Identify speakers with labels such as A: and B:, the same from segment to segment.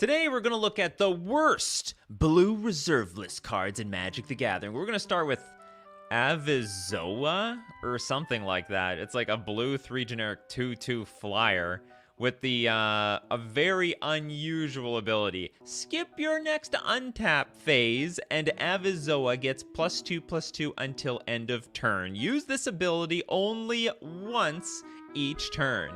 A: Today we're going to look at the worst blue reserve list cards in Magic the Gathering. We're going to start with Avizoa or something like that. It's like a blue 3 generic 2/2 flyer with the a very unusual ability. Skip your next untap phase and Avizoa gets +2/+2 until end of turn. Use this ability only once each turn.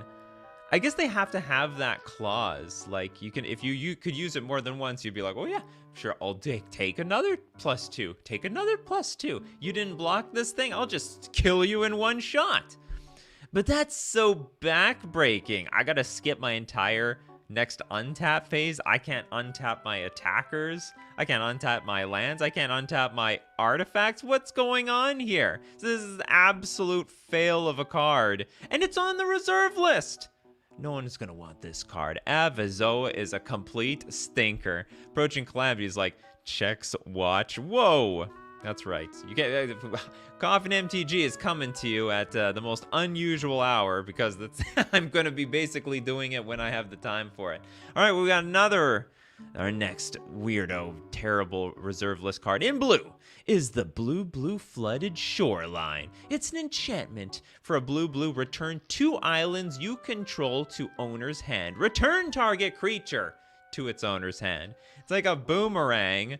A: I guess they have to have that clause. Like, you can, if you could use it more than once, you'd be like, oh yeah, sure, I'll take another +2, take another +2. You didn't block this thing, I'll just kill you in one shot. But that's so backbreaking. I gotta skip my entire next untap phase. I can't untap my attackers. I can't untap my lands. I can't untap my artifacts. What's going on here? So this is an absolute fail of a card. And it's on the reserve list. No one's gonna want this card. Avizoa is a complete stinker. Approaching Calamity is like, checks, watch, whoa. That's right. You get Coffee and MTG is coming to you at the most unusual hour because that's I'm gonna be basically doing it when I have the time for it. All right, we got our next weirdo, terrible reserve list card in blue is the blue flooded shoreline. It's an enchantment for a blue return 2 islands you control to owner's hand. Return target creature to its owner's hand. It's like a boomerang,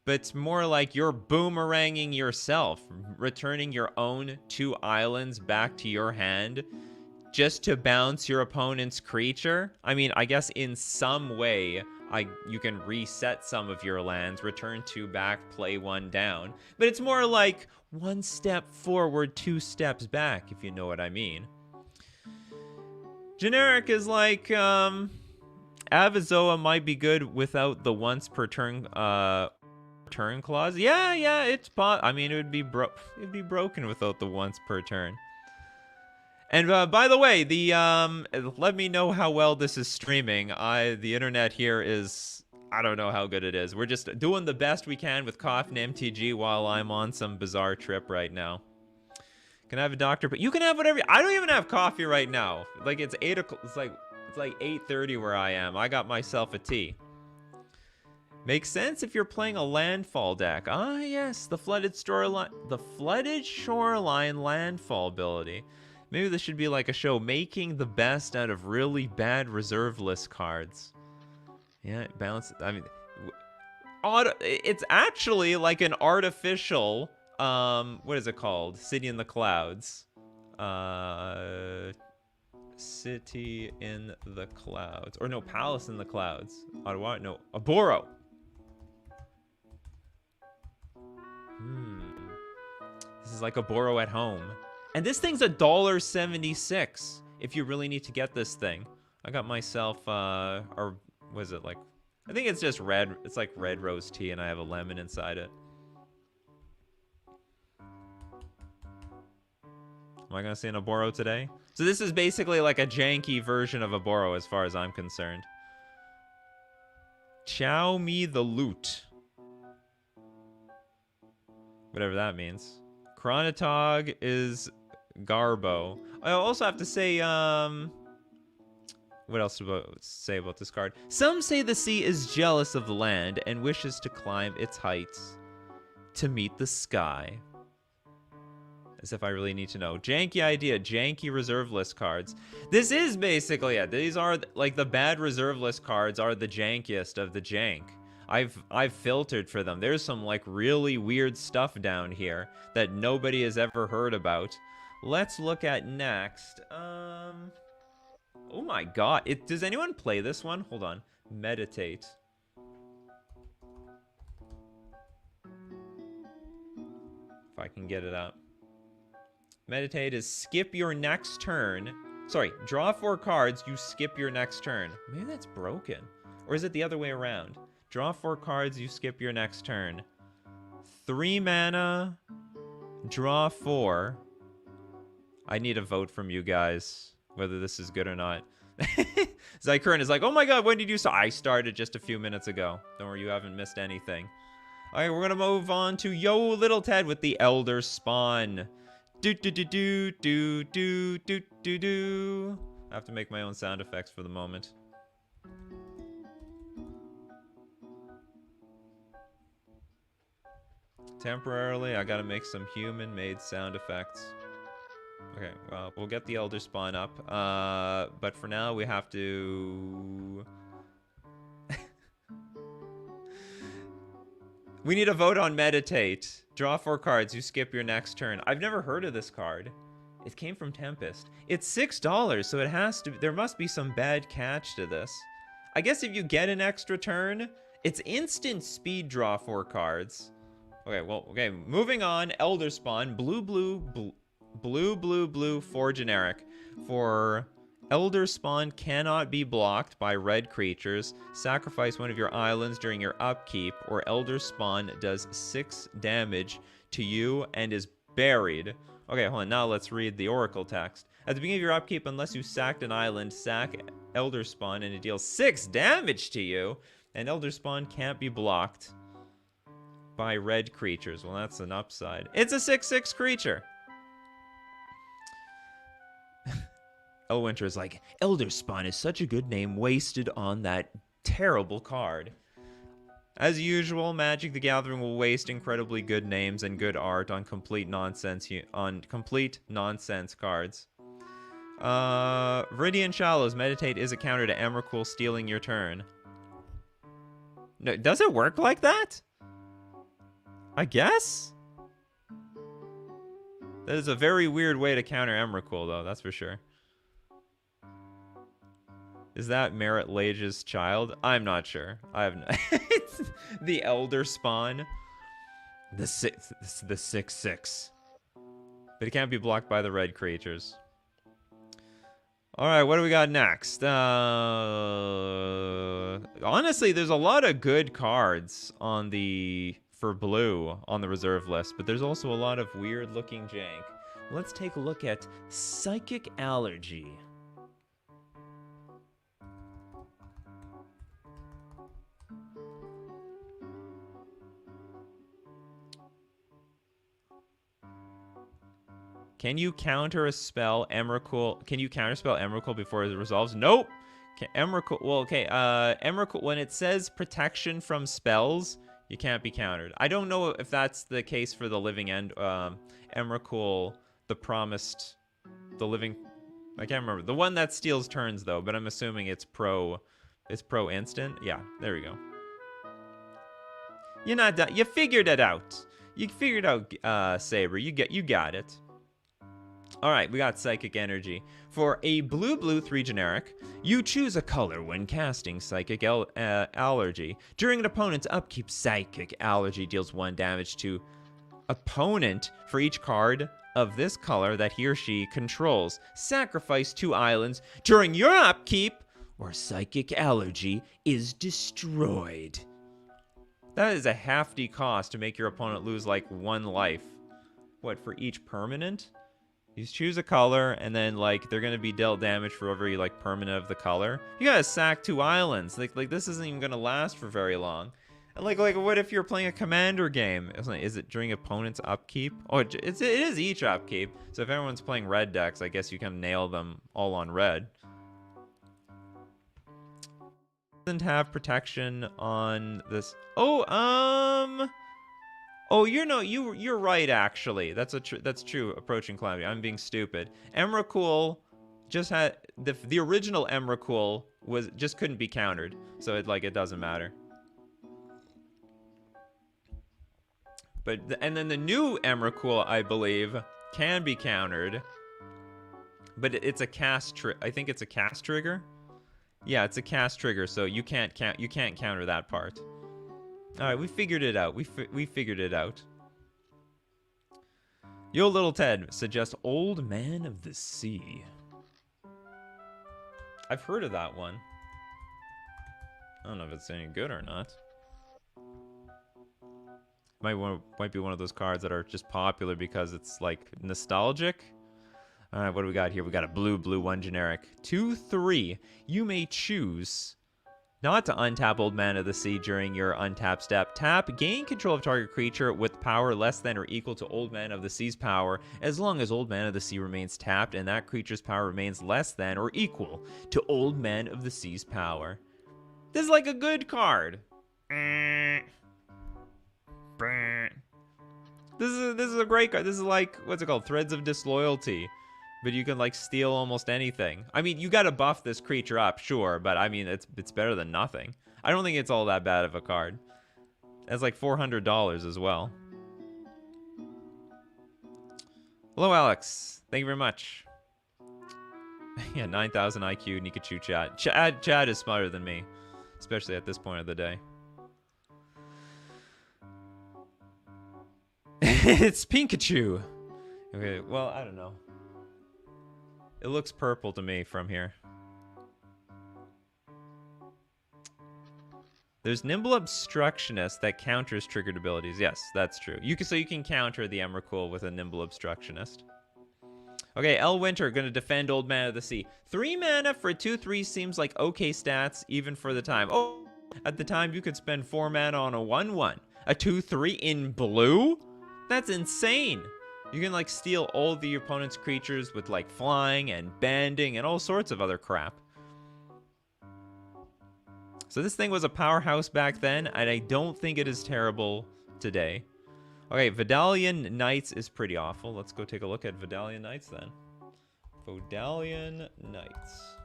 A: but it's more like you're boomeranging yourself, returning your own 2 islands back to your hand just to bounce your opponent's creature. I mean, I guess in some way, you can reset some of your lands, return 2 back, play 1 down. But it's more like 1 step forward, 2 steps back, if you know what I mean. Generic is like, Avizoa might be good without the once per turn, turn clause. Yeah, it's I mean, it'd be broken without the once per turn. And by the way, let me know how well this is streaming. The internet here is, I don't know how good it is. We're just doing the best we can with Coffee and MTG while I'm on some bizarre trip right now. Can I have a doctor? But you can have whatever. I don't even have coffee right now. Like, it's 8 o'clock. It's like 8:30 where I am. I got myself a tea. Makes sense if you're playing a landfall deck. Ah, yes, the flooded shoreline landfall ability. Maybe this should be like a show, making the best out of really bad reserve list cards. Yeah, balance. I mean, it's actually like an artificial, what is it called? City in the Clouds. City in the Clouds. Or no, Palace in the Clouds. Ottawa? No, Aboro. This is like a Aboro at home. And this thing's $1.76 if you really need to get this thing. I got myself, or was it like, I think it's just red. It's like red rose tea and I have a lemon inside it. Am I gonna see an Aboro today? So this is basically like a janky version of Aboro as far as I'm concerned. Chow me the loot. Whatever that means. Chronotog is Garbo. I also have to say, what else to say about this card? Some say the sea is jealous of the land and wishes to climb its heights to meet the sky. As if I really need to know. Janky idea, janky reserve list cards. This is basically it. These are, like, the bad reserve list cards are the jankiest of the jank. I've filtered for them. There's some, like, really weird stuff down here that nobody has ever heard about. Let's look at next. Oh my god. Does anyone play this one? Hold on. Meditate. If I can get it up. Meditate is skip your next turn. Sorry, draw 4 cards, you skip your next turn. Maybe that's broken. Or is it the other way around? Draw 4 cards, you skip your next turn. 3 mana, draw 4. I need a vote from you guys, whether this is good or not. Zycurn is like, oh my god, when did you start? I started just a few minutes ago. Don't worry, you haven't missed anything. Alright, we're gonna move on to Yo Little Ted with the Elder Spawn. Do do do do do do do do do. I have to make my own sound effects for the moment. Temporarily, I gotta make some human-made sound effects. Okay, well, we'll get the Elder Spawn up. But for now, we have to... We need a vote on Meditate. Draw 4 cards. You skip your next turn. I've never heard of this card. It came from Tempest. It's $6, so it has to... There must be some bad catch to this. I guess if you get an extra turn, it's instant speed draw 4 cards. Okay, well, okay, moving on. Elder Spawn. Blue, 4 generic. For Elder Spawn cannot be blocked by red creatures. Sacrifice one of your islands during your upkeep, or Elder Spawn does 6 damage to you and is buried. Okay, hold on. Now let's read the Oracle text. At the beginning of your upkeep, unless you sacked an island, sack Elder Spawn and it deals 6 damage to you. And Elder Spawn can't be blocked by red creatures. Well, that's an upside. It's a 6/6 creature. Elwinter is like, Elder Spawn is such a good name wasted on that terrible card. As usual, Magic the Gathering will waste incredibly good names and good art on complete nonsense cards. Viridian Shallows. Meditate is a counter to Emrakul stealing your turn. No, does it work like that? I guess? That is a very weird way to counter Emrakul, though, that's for sure. Is that Merit Lage's child? I'm not sure. I have no... It's the Elder Spawn. The 6/6. But it can't be blocked by the red creatures. Alright, what do we got next? Honestly, there's a lot of good cards on the... for blue on the reserve list, but there's also a lot of weird looking jank. Let's take a look at Psychic Allergy. Can you counter a spell Emrakul? Can you counterspell Emrakul before it resolves? Nope. Emrakul. Well, okay. Emrakul. When it says protection from spells, you can't be countered. I don't know if that's the case for the Living End. Emrakul, the promised, the living. I can't remember the one that steals turns though. But I'm assuming it's pro. It's pro instant. Yeah. There we go. You're not done. You figured it out. You figured out, Saber. You got it. All right, we got Psychic Energy. For a blue 3 generic, you choose a color when casting Psychic Allergy. During an opponent's upkeep, Psychic Allergy deals 1 damage to opponent for each card of this color that he or she controls. Sacrifice 2 islands during your upkeep, or Psychic Allergy is destroyed. That is a hefty cost to make your opponent lose like 1 life. What, for each permanent? You choose a color, and then, like, they're gonna be dealt damage for every, like, permanent of the color. You gotta sack 2 islands. Like this isn't even gonna last for very long. And, like, what if you're playing a commander game? Is it during opponent's upkeep? Oh, it is each upkeep. So if everyone's playing red decks, I guess you can nail them all on red. Doesn't have protection on this. Oh, you're right, actually. That's true. Approaching Calamity. I'm being stupid. Emrakul just had the original Emrakul just couldn't be countered, so it doesn't matter. But and then the new Emrakul, I believe, can be countered, but it's a cast I think it's a cast trigger. Yeah, it's a cast trigger, so you can't counter that part. All right, we figured it out. We figured it out. Yo, Little Ted suggests Old Man of the Sea. I've heard of that one. I don't know if it's any good or not. Might be one of those cards that are just popular because it's like nostalgic. All right, what do we got here? We got a blue 1 generic. 2/3. You may choose not to untap Old Man of the Sea during your untap step. Tap, gain control of target creature with power less than or equal to Old Man of the Sea's power, as long as Old Man of the Sea remains tapped and that creature's power remains less than or equal to Old Man of the Sea's power. This is like a good card. This is a great card. This is like, what's it called? Threads of Disloyalty. But you can like steal almost anything. I mean, you got to buff this creature up, sure, but I mean, it's better than nothing. I don't think it's all that bad of a card. It's like $400 as well. Hello, Alex. Thank you very much. Yeah, 9,000 IQ, Nikachu chat. Chad is smarter than me, especially at this point of the day. It's Pikachu. Okay, well, I don't know. It looks purple to me from here. There's Nimble Obstructionist that counters triggered abilities. Yes, that's true. So you can counter the Emrakul with a Nimble Obstructionist. Okay, El Winter going to defend Old Man of the Sea. 3 mana for a 2/3 seems like okay stats, even for the time. Oh, at the time you could spend 4 mana on a 1/1. A 2/3 in blue? That's insane. You can like steal all the opponent's creatures with like flying and banding and all sorts of other crap. So this thing was a powerhouse back then, and I don't think it is terrible today. Okay, Vidalian Knights is pretty awful. Let's go take a look at Vidalian Knights then. Vidalian Knights.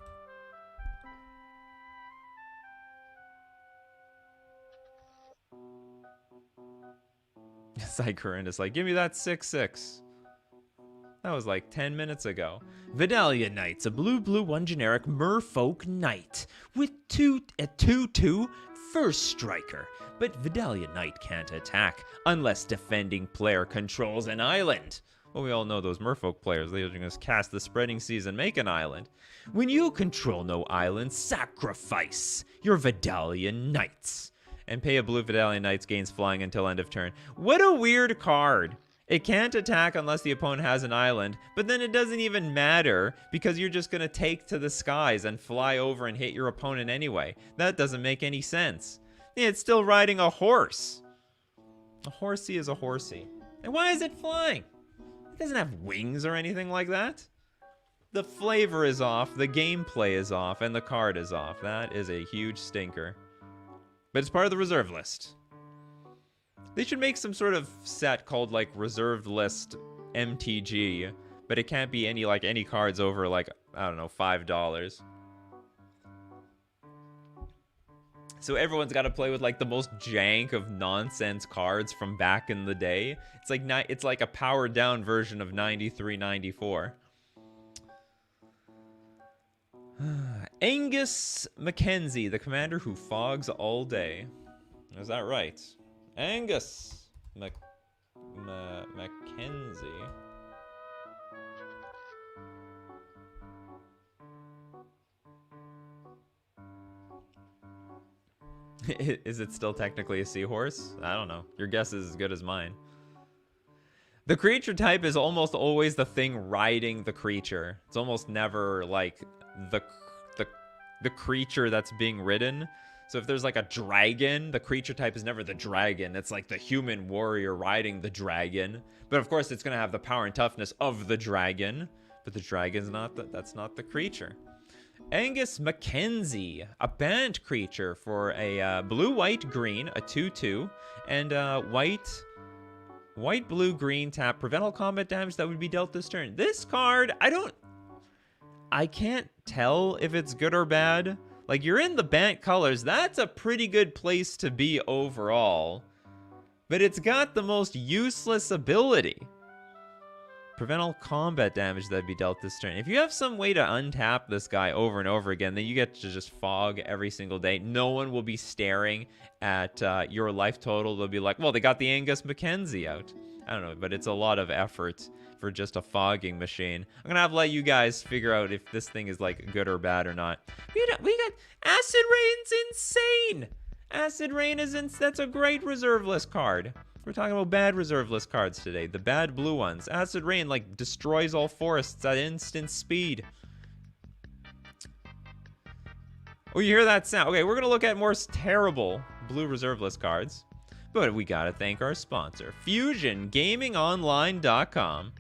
A: Cycurrent is like, give me that 6/6. That was like 10 minutes ago. Vidalian Knights, a blue 1 generic merfolk knight with a 2/2 first striker. But Vidalian Knight can't attack unless defending player controls an island. Well, we all know those merfolk players. They just cast the Spreading Seas and make an island. When you control no island, sacrifice your Vidalian Knights. And pay a blue Vidalian Knights gains flying until end of turn. What a weird card. It can't attack unless the opponent has an island, but then it doesn't even matter because you're just going to take to the skies and fly over and hit your opponent anyway. That doesn't make any sense. Yeah, it's still riding a horse. A horsey is a horsey. And why is it flying? It doesn't have wings or anything like that. The flavor is off, the gameplay is off, and the card is off. That is a huge stinker. But it's part of the reserve list. They should make some sort of set called like reserved list MTG, but it can't be any cards over like, I don't know, $5. So everyone's got to play with like the most jank of nonsense cards from back in the day. It's like a powered down version of 93-94. Angus Mackenzie, the commander who fogs all day. Is that right? Angus Mackenzie. Is it still technically a seahorse? I don't know. Your guess is as good as mine. The creature type is almost always the thing riding the creature. It's almost never like the creature that's being ridden. So if there's like a dragon, the creature type is never the dragon. It's like the human warrior riding the dragon. But of course, it's going to have the power and toughness of the dragon. But the dragon's that's not the creature. Angus Mackenzie, a banned creature for a blue-white-green, a 2/2, and white-blue-green tap. Prevent all combat damage that would be dealt this turn. This card, I can't tell if it's good or bad. Like, you're in the banned colors. That's a pretty good place to be overall. But it's got the most useless ability. Prevent all combat damage that'd be dealt this turn. If you have some way to untap this guy over and over again, then you get to just fog every single day. No one will be staring at your life total. They'll be like, well, they got the Angus Mackenzie out. I don't know, but it's a lot of effort for just a fogging machine. I'm gonna have to let you guys figure out if this thing is like good or bad or not. We got Acid Rain's insane. Acid Rain that's a great reserve list card. We're talking about bad reserve list cards today. The bad blue ones. Acid Rain like destroys all forests at instant speed. Oh, you hear that sound? Okay, we're gonna look at more terrible blue reserve list cards. But we gotta thank our sponsor, FusionGamingOnline.com.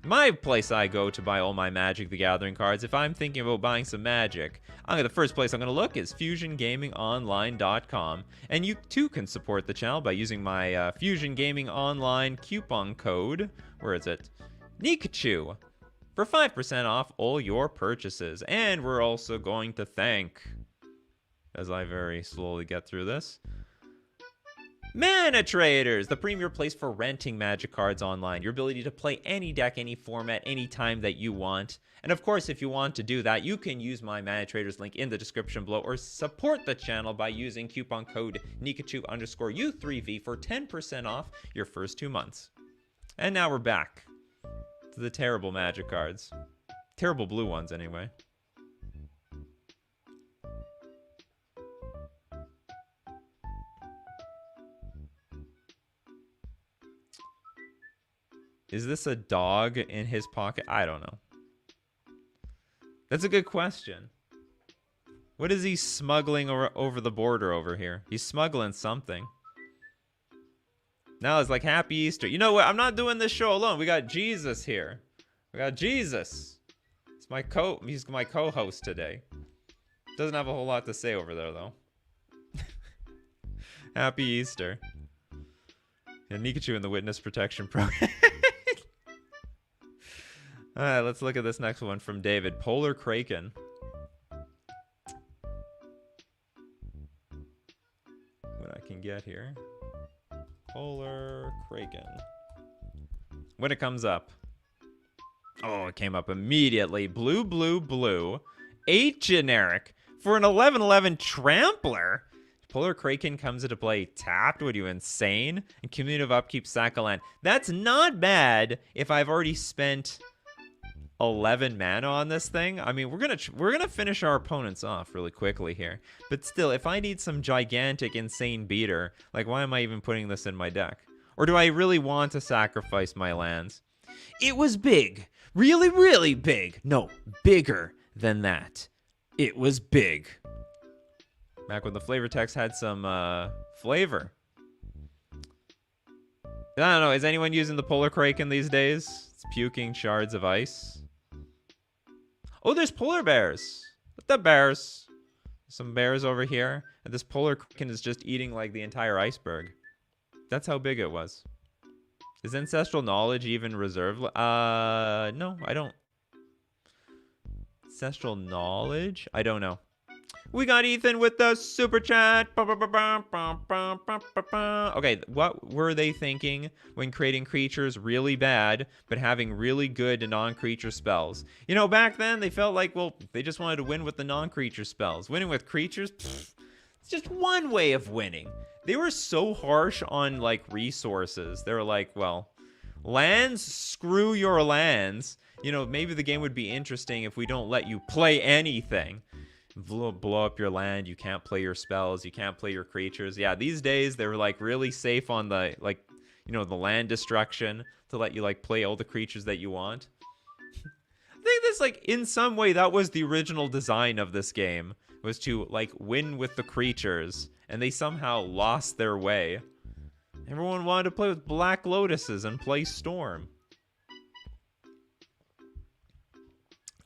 A: My place I go to buy all my Magic the Gathering cards. If I'm thinking about buying some Magic, the first place I'm going to look is FusionGamingOnline.com. And you too can support the channel by using my Fusion Gaming Online coupon code. Where is it? Nikachu. For 5% off all your purchases. And we're also going to thank, as I very slowly get through this, Mana Traders, the premier place for renting Magic cards online. Your ability to play any deck, any format, any time that you want. And of course, if you want to do that, you can use my Mana Traders link in the description below or support the channel by using coupon code Nikachu_U3V for 10% off your first 2 months. And now we're back to the terrible Magic cards. Terrible blue ones, anyway. Is this a dog in his pocket? I don't know. That's a good question. What is he smuggling over the border over here? He's smuggling something. Now it's like Happy Easter. You know what? I'm not doing this show alone. We got Jesus here. We got Jesus. He's my co-host today. Doesn't have a whole lot to say over there though. Happy Easter. Yeah, Nikachu in the witness protection program. All right, let's look at this next one from David. Polar Kraken. What I can get here. Polar Kraken. When it comes up. Oh, it came up immediately. Blue, blue, blue. 8 generic for an 11/11 Trampler. Polar Kraken comes into play tapped. What are you, insane? And cumulative upkeep, sack a land. That's not bad if I've already spent 11 mana on this thing. I mean, we're gonna finish our opponents off really quickly here. But still, if I need some gigantic, insane beater, like why am I even putting this in my deck? Or do I really want to sacrifice my lands? It was big. Really, really big. No, bigger than that. It was big. Back when the flavor text had some flavor. I don't know. Is anyone using the Polar Kraken these days? It's puking shards of ice. Oh, there's polar bears. What the bears? Some bears over here. And this Polar Kraken is just eating like the entire iceberg. That's how big it was. Is Ancestral Knowledge even reserved? No, I don't. Ancestral Knowledge? I don't know. We got Ethan with the super chat. Okay, what were they thinking when creating creatures really bad, but having really good non-creature spells? You know, back then they felt like, well, they just wanted to win with the non-creature spells. Winning with creatures, pfft, it's just one way of winning. They were so harsh on, like, resources. They were like, well, lands, screw your lands. You know, maybe the game would be interesting if we don't let you play anything. Blow up your land, you can't play your spells, you can't play your creatures. Yeah, these days they were like really safe on the, like, you know, the land destruction to let you like play all the creatures that you want. I think this, like, in some way that was the original design of this game, was to like win with the creatures, and they somehow lost their way. Everyone wanted to play with Black Lotuses and play Storm.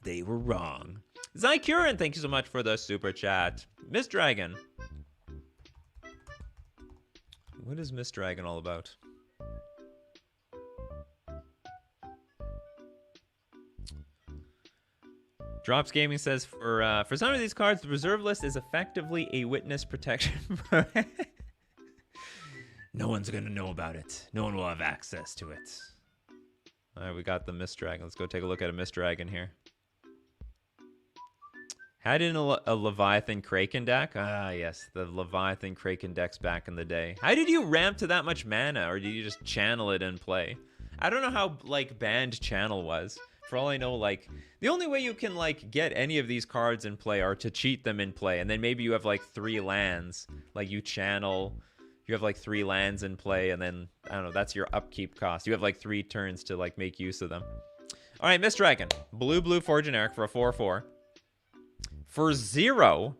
A: They were wrong. Zykurin, thank you so much for the super chat. Miss Dragon. What is Miss Dragon all about? Drops Gaming says, for some of these cards, the reserve list is effectively a witness protection. No one's gonna know about it. No one will have access to it. All right, we got the Miss Dragon. Let's go take a look at a Miss Dragon here. Had in a Leviathan Kraken deck? Ah, yes, the Leviathan Kraken decks back in the day. How did you ramp to that much mana, or did you just channel it and play? I don't know how, like, banned channel was. For all I know, like, the only way you can, like, get any of these cards in play are to cheat them in play, and then maybe you have, like, 3 lands. Like, you channel, you have, like, 3 lands in play, and then, I don't know, that's your upkeep cost. You have, like, 3 turns to, like, make use of them. All right, Miss Dragon. Blue, blue, 4 generic for a 4/4. For 0,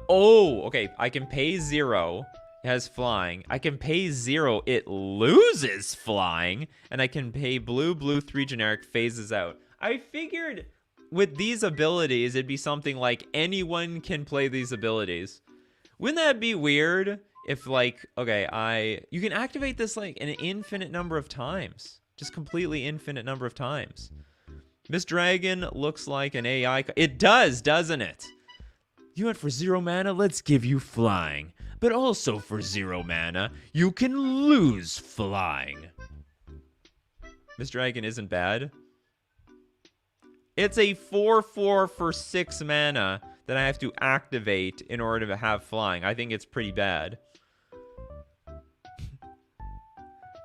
A: oh, okay, I can pay 0 It has flying. I can pay 0. It loses flying. And I can pay blue, blue, 3 generic, phases out. I figured with these abilities, it'd be something like anyone can play these abilities. Wouldn't that be weird if, like, okay, you can activate this, like, an infinite number of times. Just completely infinite number of times. Miss Dragon looks like an AI. It does, doesn't it? You went for 0 mana? Let's give you flying. But also for 0 mana, you can lose flying. Miss Dragon isn't bad. It's a 4/4 for 6 mana that I have to activate in order to have flying. I think it's pretty bad.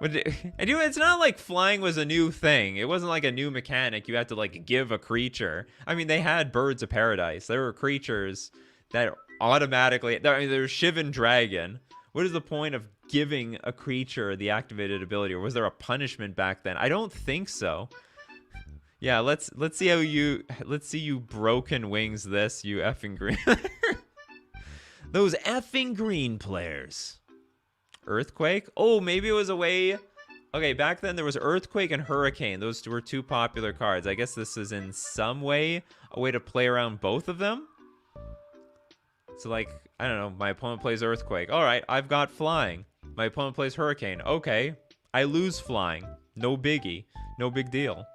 A: It's not like flying was a new thing. It wasn't like a new mechanic you had to, like, give a creature. I mean, they had Birds of Paradise. There were creatures that automatically... I mean, there's Shivan Dragon. What is the point of giving a creature the activated ability? Or was there a punishment back then? I don't think so. Yeah, let's see how you... Let's see you broken wings this, you effing green. Those effing green players. Earthquake? Oh, maybe it was a way... Okay, back then there was Earthquake and Hurricane. Those were 2 popular cards. I guess this is in some way a way to play around both of them. So, like, I don't know. My opponent plays Earthquake. All right, I've got flying. My opponent plays Hurricane. Okay, I lose flying. No biggie. No big deal.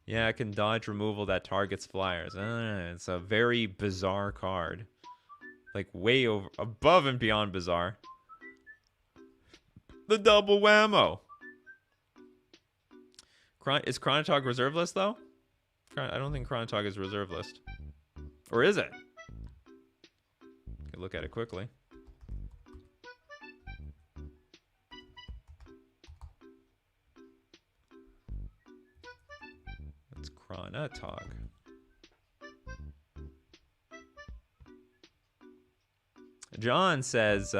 A: Yeah, I can dodge removal that targets flyers. It's a very bizarre card. Like, way over... Above and beyond bizarre. The double whammo. Is Chronotog reserve list, though? I don't think Chronotog is reserve list. Or is it? Could look at it quickly. It's Chronotog. John says,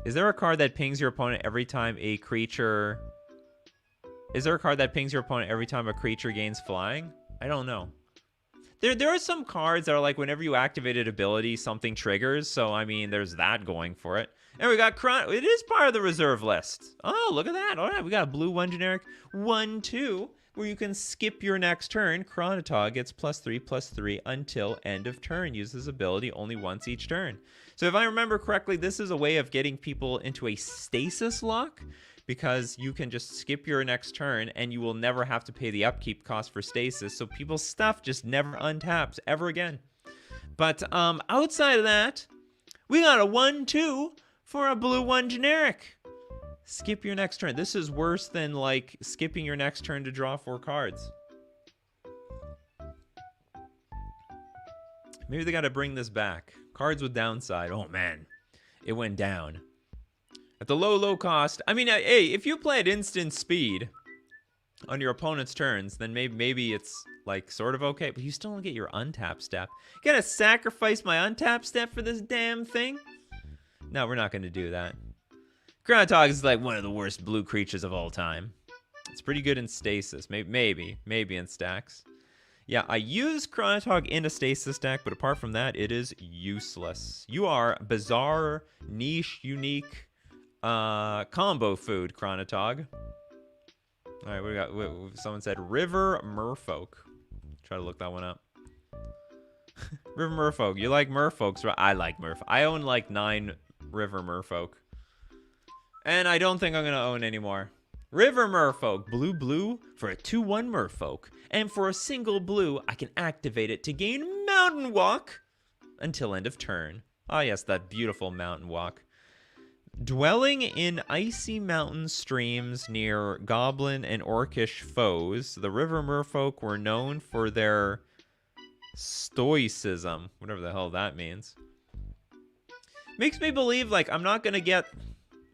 A: is there a card that pings your opponent every time a creature... Is there a card that pings your opponent every time a creature gains flying? I don't know. There are some cards that are like whenever you activate an ability, something triggers. So, I mean, there's that going for it. And we got It is part of the reserve list. Oh, look at that. All right, we got a blue 1 generic 1/2 where you can skip your next turn. Chronotog gets +3/+3 until end of turn. Uses ability only once each turn. So if I remember correctly, this is a way of getting people into a stasis lock because you can just skip your next turn and you will never have to pay the upkeep cost for stasis. So people's stuff just never untaps ever again. But outside of that, we got a 1/2 for a blue 1 generic. Skip your next turn. This is worse than, like, skipping your next turn to draw 4 cards. Maybe they got to bring this back. Cards with downside. Oh, man. It went down. At the low, low cost. I mean, hey, if you play at instant speed on your opponent's turns, then maybe it's, like, sort of okay. But you still don't get your untap step. You got to sacrifice my untap step for this damn thing? No, we're not going to do that. Chronotog is like one of the worst blue creatures of all time. It's pretty good in stasis. Maybe in stacks. Yeah, I use Chronotog in a stasis deck, but apart from that, it is useless. You are bizarre, niche, unique combo food, Chronotog. All right, we got. Someone said River Merfolk. Try to look that one up. River Merfolk. You like Merfolks, right? I like Merfolk. I own like 9 River Merfolk. And I don't think I'm going to own any more. River Merfolk. Blue for a 2/1 Merfolk. And for a single blue, I can activate it to gain Mountain Walk until end of turn. Ah, yes, that beautiful Mountain Walk. Dwelling in icy mountain streams near goblin and orcish foes, the River Merfolk were known for their stoicism. Whatever the hell that means. Makes me believe, like, I'm not going to get...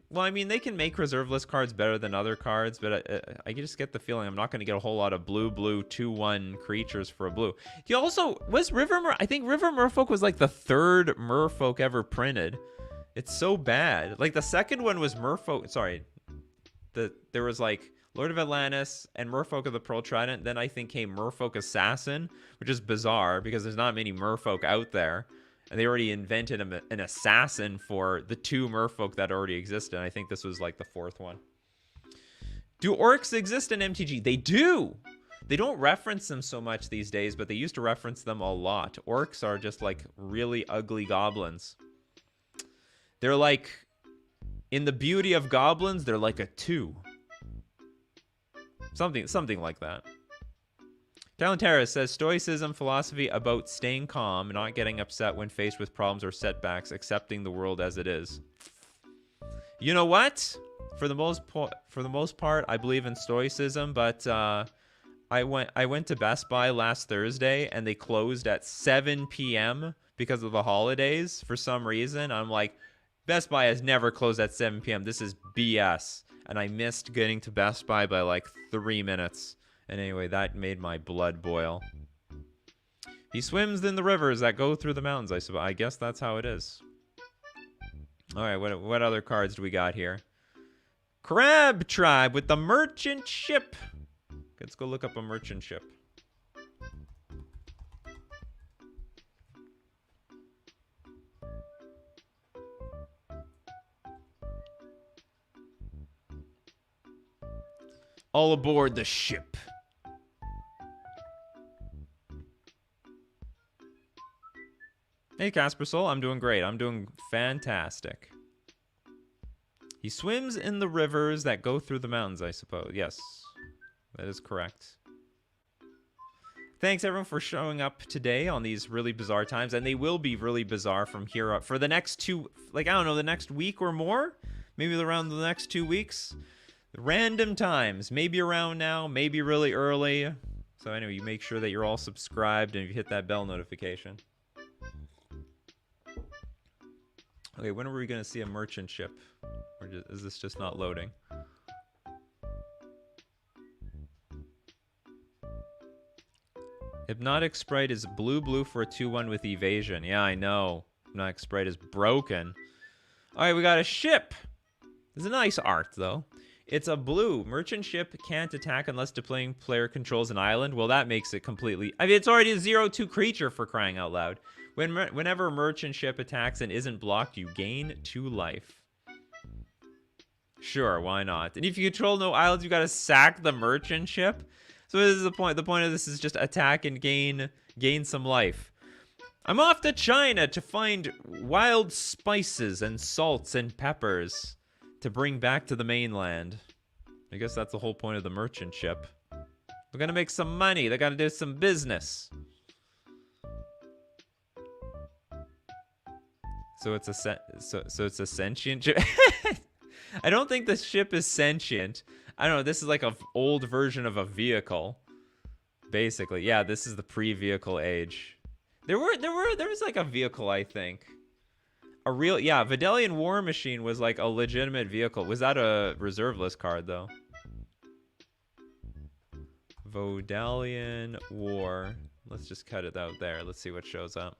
A: Well, I mean, they can make reserve list cards better than other cards, but I just get the feeling I'm not going to get a whole lot of blue 2/1 creatures for a blue. You also... I think River Merfolk was like the 3rd Merfolk ever printed. It's so bad. Like, the second one was Merfolk... Sorry. There was, like, Lord of Atlantis and Merfolk of the Pearl Trident. Then I think came Merfolk Assassin, which is bizarre because there's not many Merfolk out there. They already invented an assassin for the 2 merfolk that already existed. I think this was like the 4th one. Do orcs exist in MTG? They do! They don't reference them so much these days, but they used to reference them a lot. Orcs are just like really ugly goblins. They're like, in the beauty of goblins, they're like a 2. Something like that. Calentera says, Stoicism philosophy about staying calm, not getting upset when faced with problems or setbacks, accepting the world as it is. You know what? For the most part, I believe in Stoicism, but I went to Best Buy last Thursday, and they closed at 7 p.m. because of the holidays for some reason. I'm like, Best Buy has never closed at 7 p.m. This is BS. And I missed getting to Best Buy by like 3 minutes. And anyway, that made my blood boil. He swims in the rivers that go through the mountains, I suppose. I guess that's how it is. All right, what other cards do we got here? Crab Tribe with the merchant ship. Let's go look up a merchant ship. All aboard the ship. Hey, Casper Soul, I'm doing great. I'm doing fantastic. He swims in the rivers that go through the mountains, I suppose. Yes, that is correct. Thanks, everyone, for showing up today on these really bizarre times. And they will be really bizarre from here up for the next 2, like, I don't know, the next week or more? Maybe around the next 2 weeks? Random times. Maybe around now, maybe really early. So anyway, you make sure that you're all subscribed and you hit that bell notification. Okay, when are we going to see a merchant ship? Or is this just not loading? Hypnotic Sprite is blue for a 2-1 with evasion. Yeah, I know. Hypnotic Sprite is broken. Alright, we got a ship. It's a nice art, though. It's a blue. Merchant ship can't attack unless deploying player controls an island. Well, that makes it completely... I mean, it's already a 0-2 creature, for crying out loud. Whenever a merchant ship attacks and isn't blocked, you gain 2 life. Sure, why not? And if you control no islands, you gotta sack the merchant ship? So this is the point. The point of this is just attack and gain some life. I'm off to China to find wild spices and salts and peppers to bring back to the mainland. I guess that's the whole point of the merchant ship. They're gonna make some money. They gotta do some business. So it's a sentient ship. I don't think the ship is sentient. I don't know. This is like an old version of a vehicle, basically. Yeah, this is the pre-vehicle age. There was like a vehicle, I think. A real, yeah, Vidalian War Machine was like a legitimate vehicle. Was that a reserve list card though? Vodalian War. Let's just cut it out there. Let's see what shows up.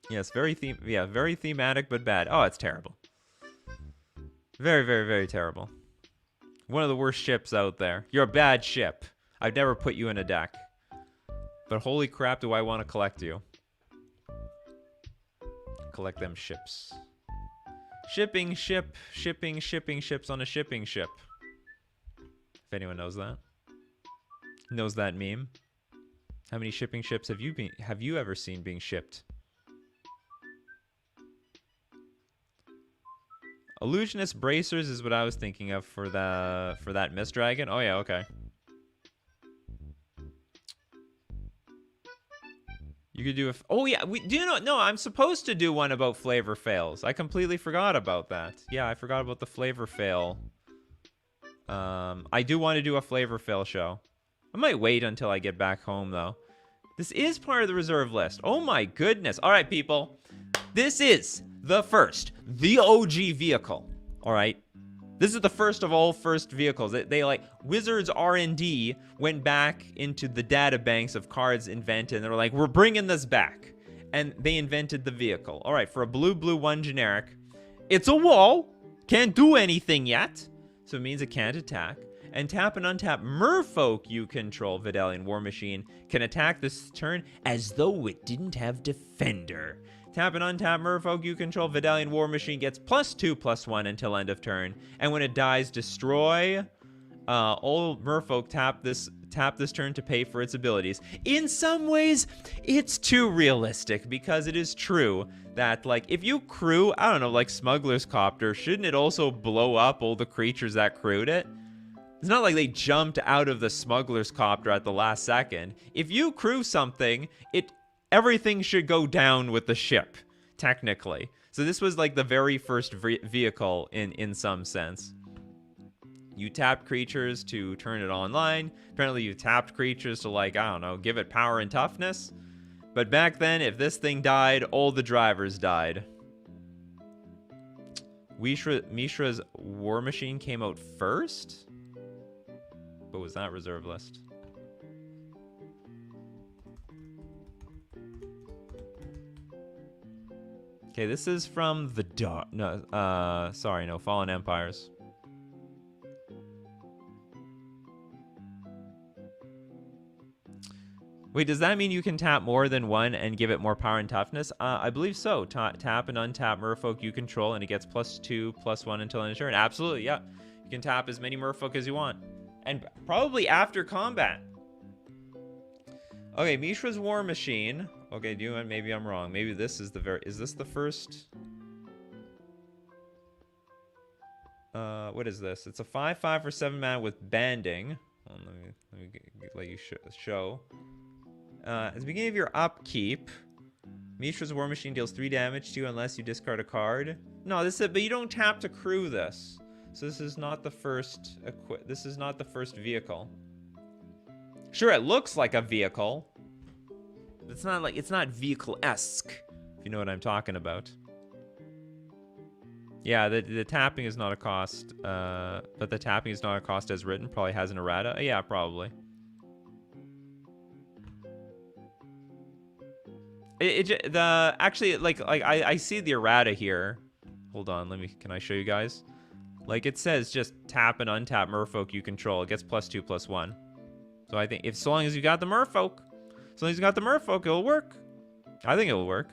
A: Yes, very thematic but bad. Oh, it's terrible. Very terrible. One of the worst ships out there. You're a bad ship. I've never put you in a deck. But holy crap, do I want to collect you. Collect them ships. Shipping ships on a shipping ship. If anyone knows that. Knows that meme. How many shipping ships have you ever seen being shipped? Illusionist Bracers is what I was thinking of for that Mist Dragon. Oh yeah, okay. You could do a... Oh yeah, no, I'm supposed to do one about flavor fails. I completely forgot about that. Yeah, I forgot about the flavor fail. I do want to do a flavor fail show. I might wait until I get back home though. This is part of the reserve list. Oh my goodness. All right, people. This is the OG vehicle. All right. This is the first of all first vehicles. They like Wizards R&D went back into the data banks of cards invented, and they were like, we're bringing this back. And they invented the vehicle. All right, for a blue 1 generic, it's a wall. Can't do anything yet. So it means it can't attack. And tap and untap Merfolk you control. Vidalian War Machine can attack this turn as though it didn't have Defender. Tap and untap Merfolk you control. Vidalian War Machine gets +2/+1 until end of turn. And when it dies, destroy. All Merfolk tap this turn to pay for its abilities. In some ways, it's too realistic because it is true that, like, if you crew, I don't know, like Smuggler's Copter, shouldn't it also blow up all the creatures that crewed it? It's not like they jumped out of the Smuggler's Copter at the last second. If you crew something, everything should go down with the ship, technically. So this was like the very first vehicle in some sense. You tapped creatures to turn it online. Apparently you tapped creatures to, like, I don't know, give it power and toughness. But back then, if this thing died, all the drivers died. Mishra's War Machine came out first? What was that reserve list? Okay, this is from the Fallen Empires. Wait, does that mean you can tap more than one and give it more power and toughness? I believe so. Tap and untap Merfolk you control, and it gets +2/+1 until end of turn. Absolutely, yeah. You can tap as many Merfolk as you want. And probably after combat. Okay, Mishra's War Machine. Okay, maybe I'm wrong. Maybe this is is this the first? What is this? It's a 5/5 for 7 mana with banding. Let me let you show. At the beginning of your upkeep, Mishra's War Machine deals 3 damage to you unless you discard a card. No, but you don't tap to crew this. So this is not the first this is not the first vehicle. Sure, it looks like a vehicle. It's not vehicle-esque, if you know what I'm talking about. Yeah, the tapping is not a cost, but the tapping is not a cost as written. Probably has an errata. Yeah, probably. Actually, like I see the errata here. Hold on, can I show you guys? Like, it says just tap and untap Merfolk you control. It gets +2/+1. So I think so long as you got the Merfolk, it'll work. I think it'll work.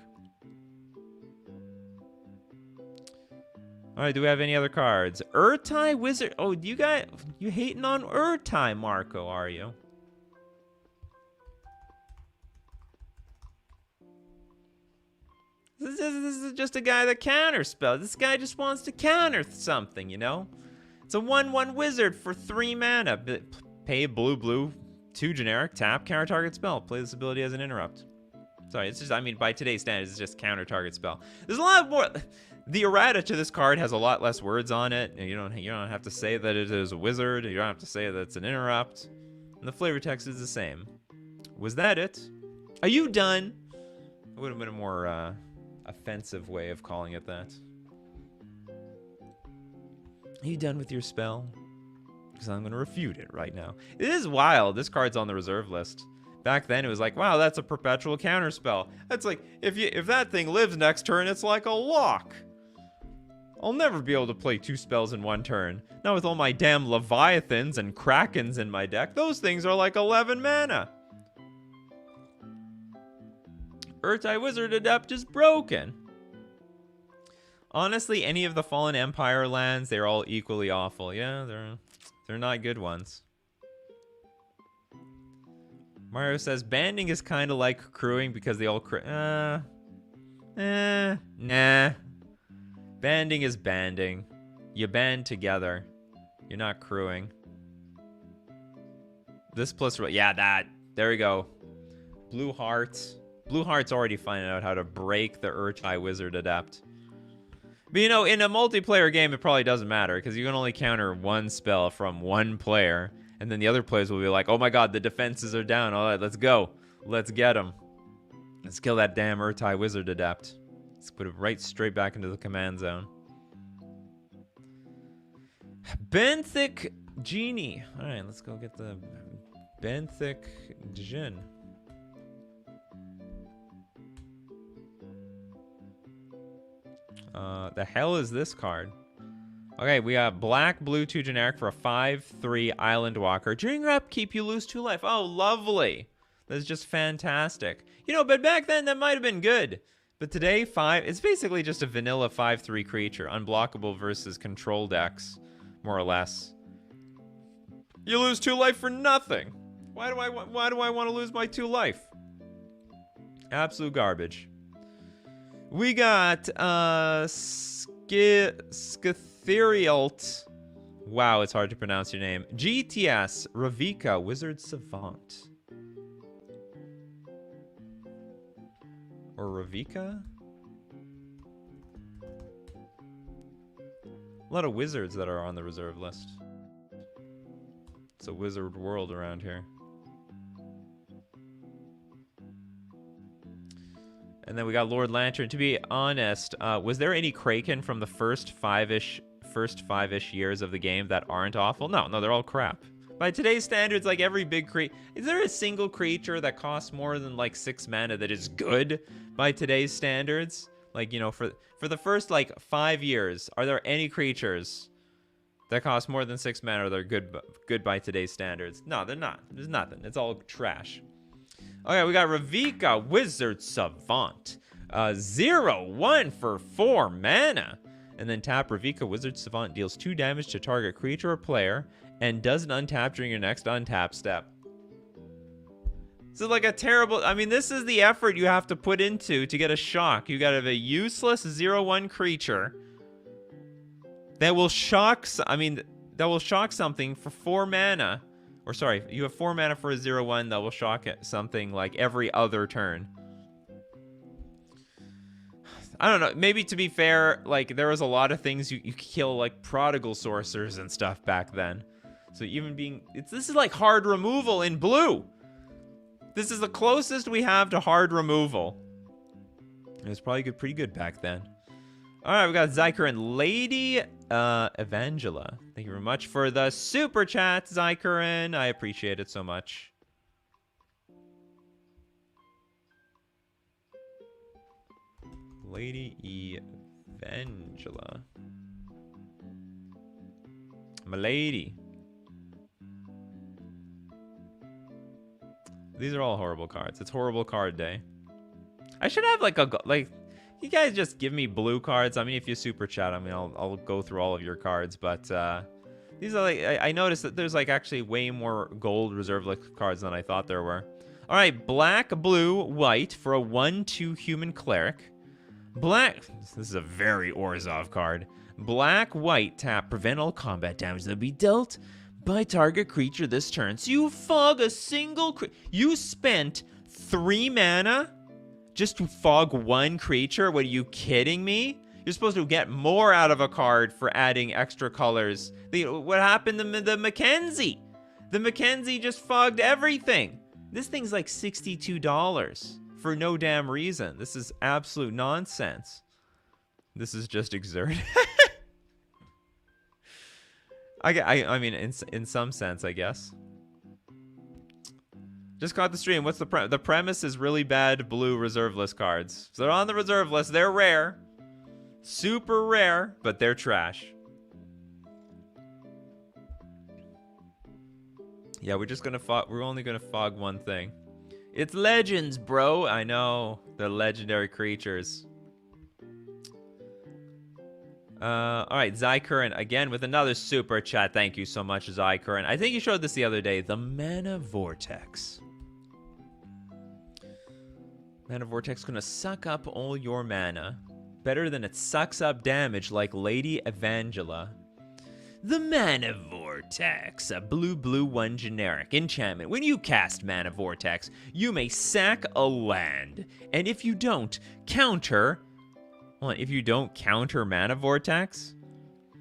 A: All right, do we have any other cards? Urtai Wizard. Oh, you hating on Urtai, Marco, are you? This is just a guy that counterspells. This guy just wants to counter something, you know? It's a 1/1 wizard for 3 mana. Pay blue, 2 generic, tap, counter target spell. Play this ability as an interrupt. Sorry, it's just, I mean, by today's standards, it's just counter target spell. There's a lot more. The errata to this card has a lot less words on it. You don't have to say that it is a wizard. You don't have to say that it's an interrupt. And the flavor text is the same. Was that it? Are you done? It would have been a more offensive way of calling it that. Are you done with your spell? Because I'm going to refute it right now. It is wild. This card's on the reserve list. Back then, it was like, wow, that's a perpetual counterspell. That's like, if that thing lives next turn, it's like a lock. I'll never be able to play 2 spells in 1 turn. Now with all my damn Leviathans and Krakens in my deck, those things are like 11 mana. Urtai Wizard Adept is broken. Honestly, any of the Fallen Empire lands, they're all equally awful. Yeah, they're not good ones. Mario says, banding is kind of like crewing because they all nah. Banding is banding. You band together. You're not crewing. This plus, yeah, there we go. Blue Hearts. Blue Heart's already finding out how to break the Urtai Wizard Adept. But you know, in a multiplayer game, it probably doesn't matter because you can only counter 1 spell from 1 player. And then the other players will be like, oh my god, the defenses are down. All right, let's go. Let's get them. Let's kill that damn Urtai Wizard Adept. Let's put it right straight back into the command zone. Benthic Genie. All right, let's go get the Benthic Djinn. The hell is this card? Okay, we got black, blue, 2 generic for a 5/3 Island Walker. During your upkeep, you lose 2 life. Oh, lovely. That's just fantastic. You know, but back then, that might have been good. But today, 5, it's basically just a vanilla 5/3 creature. Unblockable versus control decks, more or less. You lose 2 life for nothing. Why do I want to lose my 2 life? Absolute garbage. We got Skitherialt. Wow, it's hard to pronounce your name. GTS Ravika Wizard Savant. Or Ravika? A lot of wizards that are on the reserve list. It's a wizard world around here. And then we got Lord Lantern. To be honest, was there any Kraken from the first five-ish years of the game that aren't awful? No, they're all crap. By today's standards, like every big creature, is there a single creature that costs more than like 6 mana that is good by today's standards? Like, you know, for the first like 5 years, are there any creatures that cost more than 6 mana or they're good by today's standards? No, they're not. There's nothing. It's all trash. Okay, we got Ravika Wizard Savant. 0/1 for 4 mana. And then tap Ravika Wizard Savant deals 2 damage to target creature or player and doesn't untap during your next untap step. So like a terrible, I mean, this is the effort you have to put into to get a shock. You gotta have a useless 0/1 creature that will shock, that will shock something for 4 mana. Or sorry, you have 4 mana for a 0/1 that will shock something like every other turn. I don't know. Maybe to be fair, like there was a lot of things you kill, like prodigal sorcerers and stuff back then. So even being, this is like hard removal in blue. This is the closest we have to hard removal. It was probably pretty good back then. All right, we got Zyker and Lady Evangela. Thank you very much for the super chat, Zykerin. I appreciate it so much. Lady Evangela. My lady. These are all horrible cards. It's horrible card day. I should have like you guys just give me blue cards. I mean, if you super chat, I mean, I'll go through all of your cards, but these are like, I noticed that there's like actually way more gold reserve list cards than I thought there were. All right, black, blue, white for a 1/2 human cleric. Black, this is a very Orzhov card. Black, white, tap, prevent all combat damage that be dealt by target creature this turn. So you fog a single you spent 3 mana just to fog 1 creature? What, are you kidding me? You're supposed to get more out of a card for adding extra colors. What happened to the Mackenzie? The Mackenzie just fogged everything. This thing's like $62 for no damn reason. This is absolute nonsense. This is just exerted. I mean, in some sense, I guess. Just caught the stream. What's the premise is really bad blue reserve list cards. So they're on the reserve list. They're rare. Super rare, but they're trash. Yeah, we're only gonna fog one thing. It's legends, bro. I know. They're legendary creatures. All right, Zykurin again with another super chat. Thank you so much, Zykurin. I think you showed this the other day. The Mana Vortex. Mana Vortex gonna suck up all your mana. Better than it sucks up damage like Lady Evangela. The Mana Vortex, a blue 1 generic enchantment. When you cast Mana Vortex, you may sack a land. And if you don't counter... Hold on, if you don't counter Mana Vortex?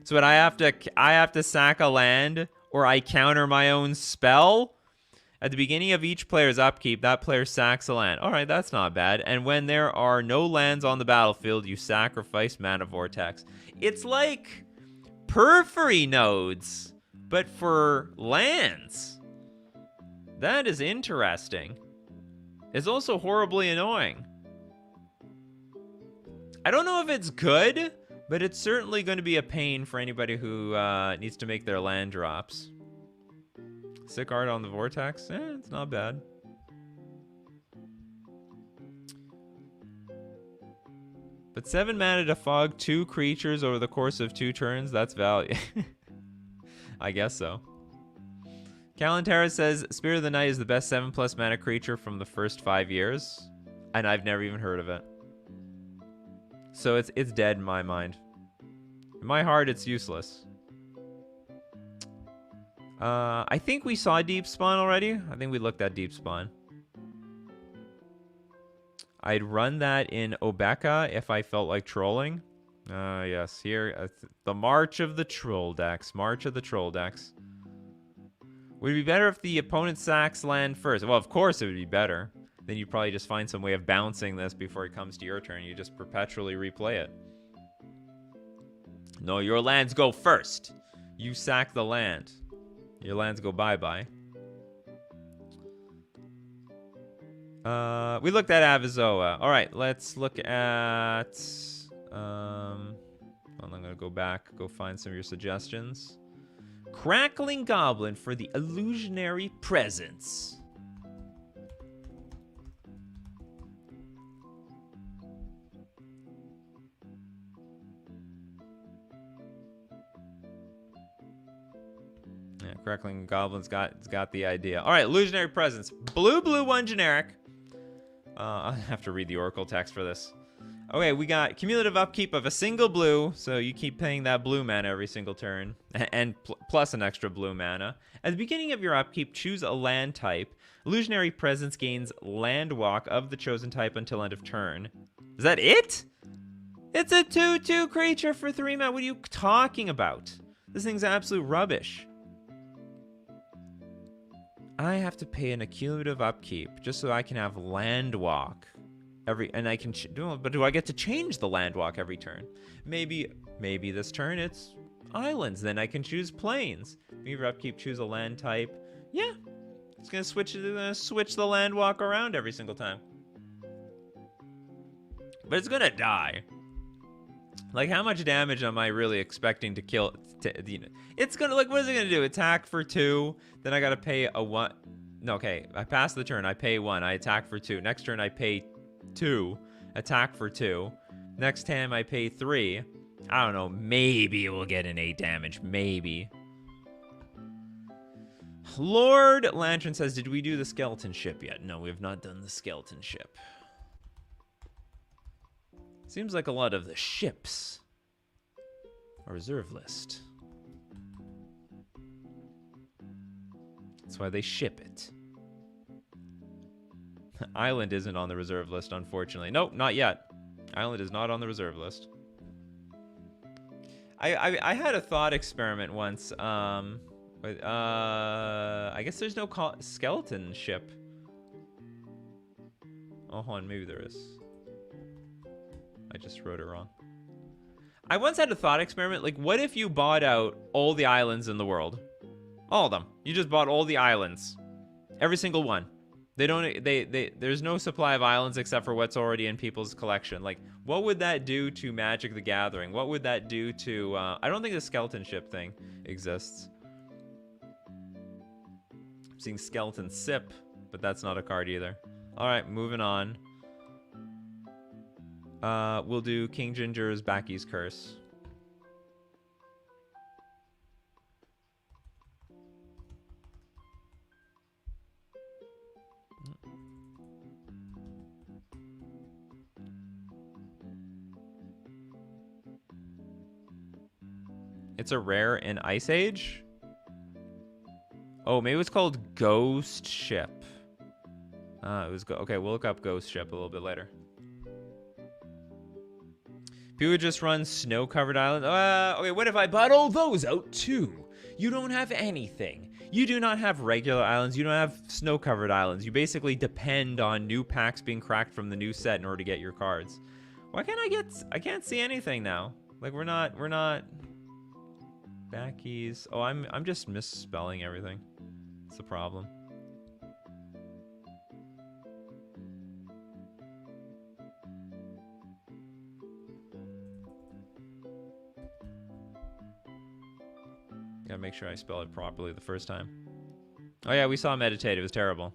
A: So what, I have to sack a land, or I counter my own spell? At the beginning of each player's upkeep, that player sacks a land. Alright, that's not bad. And when there are no lands on the battlefield, you sacrifice Mana Vortex. It's like Periphery Nodes, but for lands. That is interesting. It's also horribly annoying. I don't know if it's good, But it's certainly going to be a pain for anybody who needs to make their land drops. Sick art on the Vortex? It's not bad. But 7 mana to fog 2 creatures over the course of 2 turns, that's value. I guess so. Kalantara says, Spirit of the Night is the best 7+ mana creature from the first 5 years. And I've never even heard of it. So it's dead in my mind. In my heart, it's useless. I think we saw Deep Spawn already. I think we looked at Deep Spawn. I'd run that in Obeka if I felt like trolling. Yes, here, the March of the Troll decks. March of the Troll decks. Would it be better if the opponent sacks land first? Well, of course it would be better. Then you probably just find some way of bouncing this before it comes to your turn. You just perpetually replay it. No, your lands go first. You sack the land. Your lands go bye-bye. We looked at Avizoa. All right, let's look at... I'm going to go back, go find some of your suggestions. Crackling Goblin for the Illusionary Presence. Yeah, Crackling Goblin's got the idea. All right, Illusionary Presence. Blue, 1 generic. I'll have to read the Oracle text for this. Okay, we got cumulative upkeep of a single blue, so you keep paying that blue mana every single turn, and plus an extra blue mana. At the beginning of your upkeep, choose a land type. Illusionary Presence gains land walk of the chosen type until end of turn. Is that it? It's a 2/2 creature for 3 mana. What are you talking about? This thing's absolute rubbish. I have to pay an accumulative upkeep just so I can have land walk. And I can but do I get to change the land walk every turn? Maybe this turn it's islands. Then I can choose plains. Maybe upkeep, choose a land type. Yeah, it's gonna switch the land walk around every single time. But it's gonna die. Like, how much damage am I really expecting to kill? It's gonna, like, what is it gonna do? Attack for 2, then I gotta pay a 1. No, okay, I pass the turn, I pay 1, I attack for 2. Next turn I pay 2, attack for 2. Next time I pay 3. I don't know, maybe we'll get an 8 damage, maybe. Lord Lantern says, did we do the skeleton ship yet? No, we have not done the skeleton ship. Seems like a lot of the ships are reserve list. That's why they ship it. Island isn't on the reserve list, unfortunately. Nope, not yet. Island is not on the reserve list. I had a thought experiment once. I guess there's no skeleton ship. Oh, hold on, maybe there is. I just wrote it wrong. I once had a thought experiment. Like, what if you bought out all the islands in the world? All of them. You just bought all the islands. Every single one. There's no supply of islands except for what's already in people's collection. Like, what would that do to Magic the Gathering? What would that do to... I don't think the skeleton ship thing exists. I'm seeing skeleton sip, but that's not a card either. All right, moving on. We'll do King Ginger's Backy's Curse. It's a rare in Ice Age? Oh, maybe it's called Ghost Ship. It was okay, we'll look up Ghost Ship a little bit later. People would just run snow-covered islands. Okay, what if I bought all those out too? You don't have anything. You do not have regular islands. You don't have snow-covered islands. You basically depend on new packs being cracked from the new set in order to get your cards. Why can't I can't see anything now. Like, we're not Backies. Oh, I'm just misspelling everything. It's the problem. Gotta make sure I spell it properly the first time. Oh yeah, we saw Meditate. It was terrible.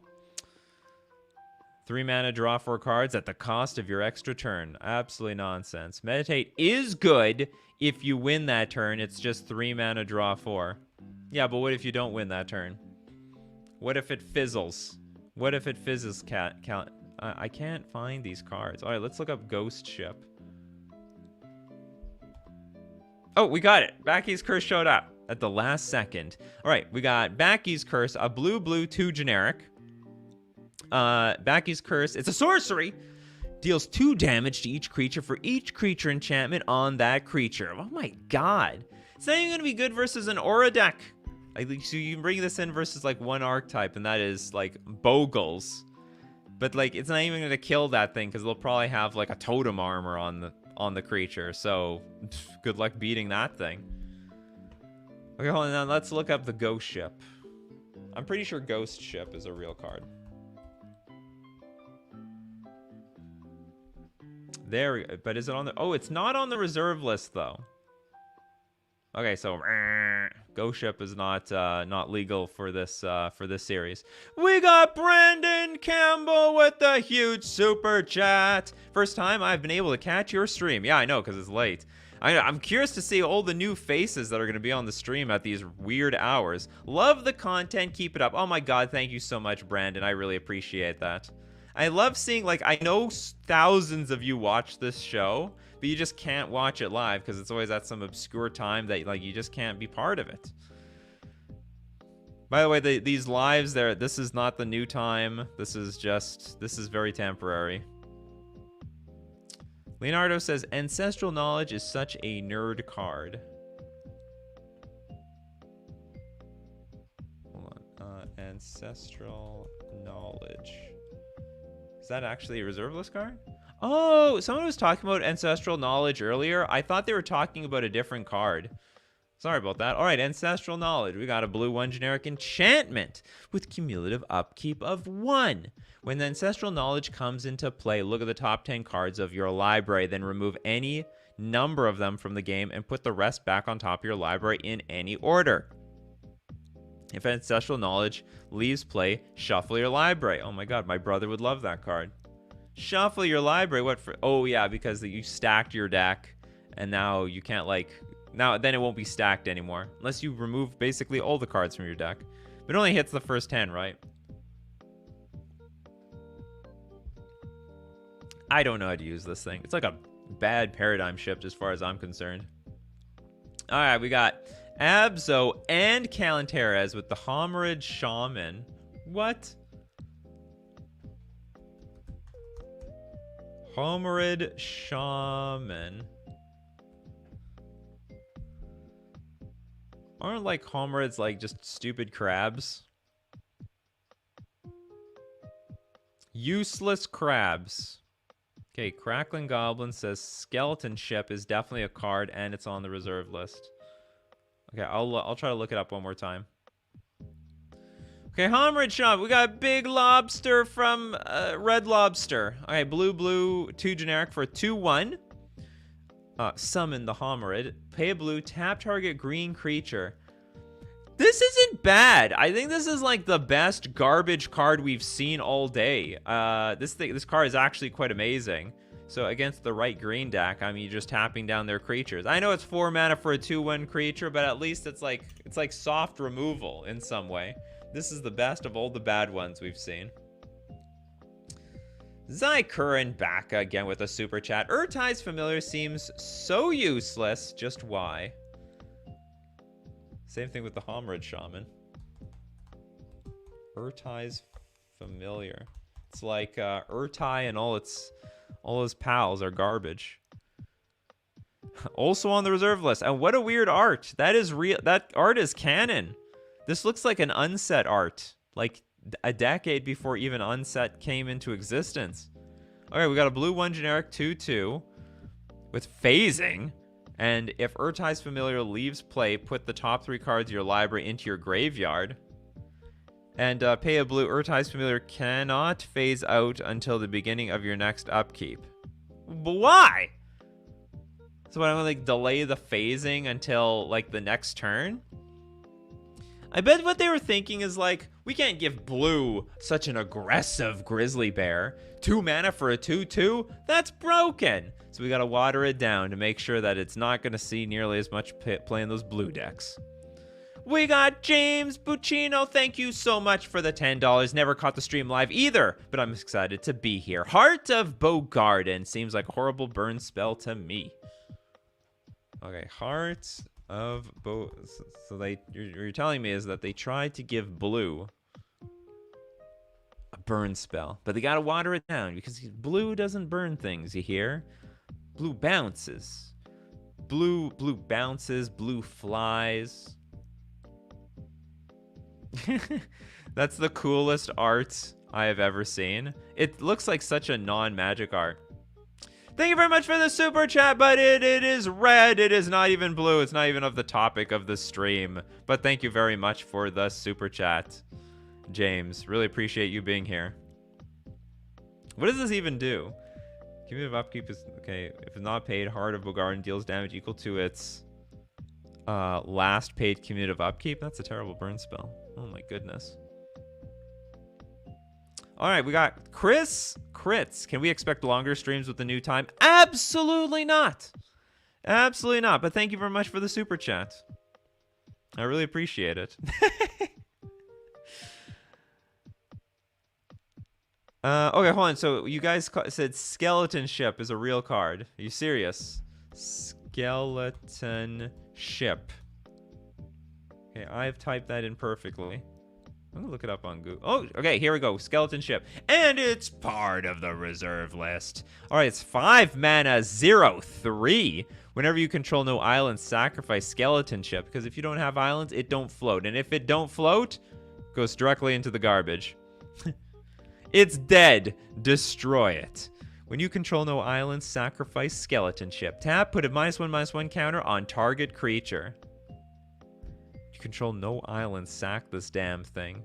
A: 3 mana, draw 4 cards at the cost of your extra turn. Absolutely nonsense. Meditate is good if you win that turn. It's just 3 mana, draw 4. Yeah, but what if you don't win that turn? What if it fizzles? What if it fizzles, I can't find these cards. All right, let's look up Ghost Ship. Oh, we got it. Backy's Curse showed up at the last second. All right, we got Backy's Curse, a blue, 2 generic. Backy's Curse, it's a sorcery. Deals 2 damage to each creature for each creature enchantment on that creature. Oh my god. It's not even going to be good versus an Aura deck. Like, so you can bring this in versus like one archetype, and that is like Bogles. But like, it's not even going to kill that thing because they'll probably have like a totem armor on the creature. So good luck beating that thing. Okay, hold on. Now let's look up the Ghost Ship. I'm pretty sure Ghost Ship is a real card. There, but is it on the... Oh, it's not on the reserve list, though. Okay, so Ghost Ship is not legal for this series. We got Brandon Campbell with the huge super chat. First time I've been able to catch your stream. Yeah, I know, because it's late. I'm curious to see all the new faces that are going to be on the stream at these weird hours. Love the content. Keep it up. Oh my god, thank you so much, Brandon. I really appreciate that. I love seeing, like, I know thousands of you watch this show, but you just can't watch it live because it's always at some obscure time that, like, you just can't be part of it. By the way, these lives there, this is not the new time. This is very temporary. Leonardo says, Ancestral Knowledge is such a nerd card. Hold on. Ancestral Knowledge. Is that actually a reserve list card? Oh, someone was talking about Ancestral Knowledge earlier. I thought they were talking about a different card. Sorry about that. All right, Ancestral Knowledge. We got a blue 1 generic enchantment with cumulative upkeep of 1. When the Ancestral Knowledge comes into play, look at the top 10 cards of your library, then remove any number of them from the game and put the rest back on top of your library in any order. If Ancestral Knowledge leaves play, shuffle your library. Oh my god, my brother would love that card. Shuffle your library. What for? Oh yeah, because you stacked your deck, and now you can't, like... then it won't be stacked anymore. Unless you remove basically all the cards from your deck. But it only hits the first 10, right? I don't know how to use this thing. It's like a bad paradigm shift as far as I'm concerned. Alright, we got Abzo and Kalanteres with the Homerid Shaman. What? Homerid Shaman. Aren't like Homerids like just stupid crabs? Useless crabs. Okay, Crackling Goblin says Skeleton Ship is definitely a card and it's on the reserve list. Okay, I'll try to look it up one more time. Okay, Homerid Shaman. We got Big Lobster from Red Lobster. Okay, blue 2 generic for 2/1. Summon the Homerid. Pay a blue, tap target green creature. This isn't bad. I think this is like the best garbage card we've seen all day. This card is actually quite amazing. So against the right green deck, I mean, you're just tapping down their creatures. I know it's 4 mana for a 2/1 creature, but at least it's like soft removal in some way. This is the best of all the bad ones we've seen. Zykurin back again with a super chat. Urtai's Familiar seems so useless. Just why? Same thing with the Homerid Shaman. Urtai's Familiar. It's like Urtai and all his pals are garbage. Also on the reserve list. And what a weird art. That is real. That art is canon. This looks like an unset art. Like a decade before even unset came into existence. Okay, we got a blue 1 generic 2/2 with phasing. And if Urtai's Familiar leaves play, put the top 3 cards of your library into your graveyard. And pay a blue. Urtai's Familiar cannot phase out until the beginning of your next upkeep. But why? So I'm gonna like delay the phasing until like the next turn? I bet what they were thinking is like, we can't give blue such an aggressive grizzly bear. 2 mana for a 2/2? That's broken. So we gotta water it down to make sure that it's not gonna see nearly as much play in those blue decks. We got James Buccino. Thank you so much for the $10. Never caught the stream live either, but I'm excited to be here. Heart of Bogarden seems like a horrible burn spell to me. Okay, Heart of So you're telling me is that they tried to give blue a burn spell, but they gotta water it down because blue doesn't burn things. You hear? Blue bounces. Blue bounces. Blue flies. That's the coolest art I have ever seen. It looks like such a non-magic art. Thank you very much for the super chat, but it is red. It is not even blue. It's not even of the topic of the stream. But thank you very much for the super chat, James. Really appreciate you being here. What does this even do? Cumulative upkeep is okay. If it's not paid, Heart of Bogarden deals damage equal to its last paid cumulative upkeep. That's a terrible burn spell. Oh my goodness. All right, we got Chris Crits. Can we expect longer streams with the new time? Absolutely not. Absolutely not. But thank you very much for the super chat. I really appreciate it. Okay, hold on. So you guys said Skeleton Ship is a real card. Are you serious? Skeleton Ship. Okay, I've typed that in perfectly. I'm gonna look it up on Google. Oh, okay, here we go. Skeleton Ship. And it's part of the reserve list. All right, it's 5 mana, 0/3. Whenever you control no islands, sacrifice Skeleton Ship. Because if you don't have islands, it don't float. And if it don't float, it goes directly into the garbage. It's dead. Destroy it. When you control no islands, sacrifice Skeleton Ship. Tap, put a -1/-1 counter on target creature. You control no islands, sack this damn thing.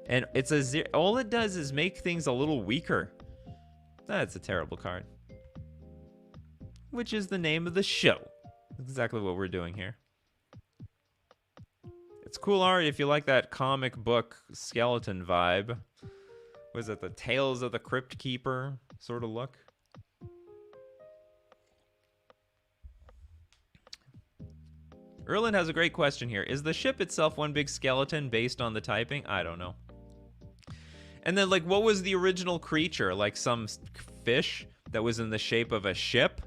A: And it's a zero. All it does is make things a little weaker. That's a terrible card. Which is the name of the show. That's exactly what we're doing here. It's cool art if you like that comic book skeleton vibe. Was it the Tales of the Crypt Keeper sort of look? Erland has a great question here. Is the ship itself one big skeleton based on the typing? I don't know. And then, like, what was the original creature? Like some fish that was in the shape of a ship,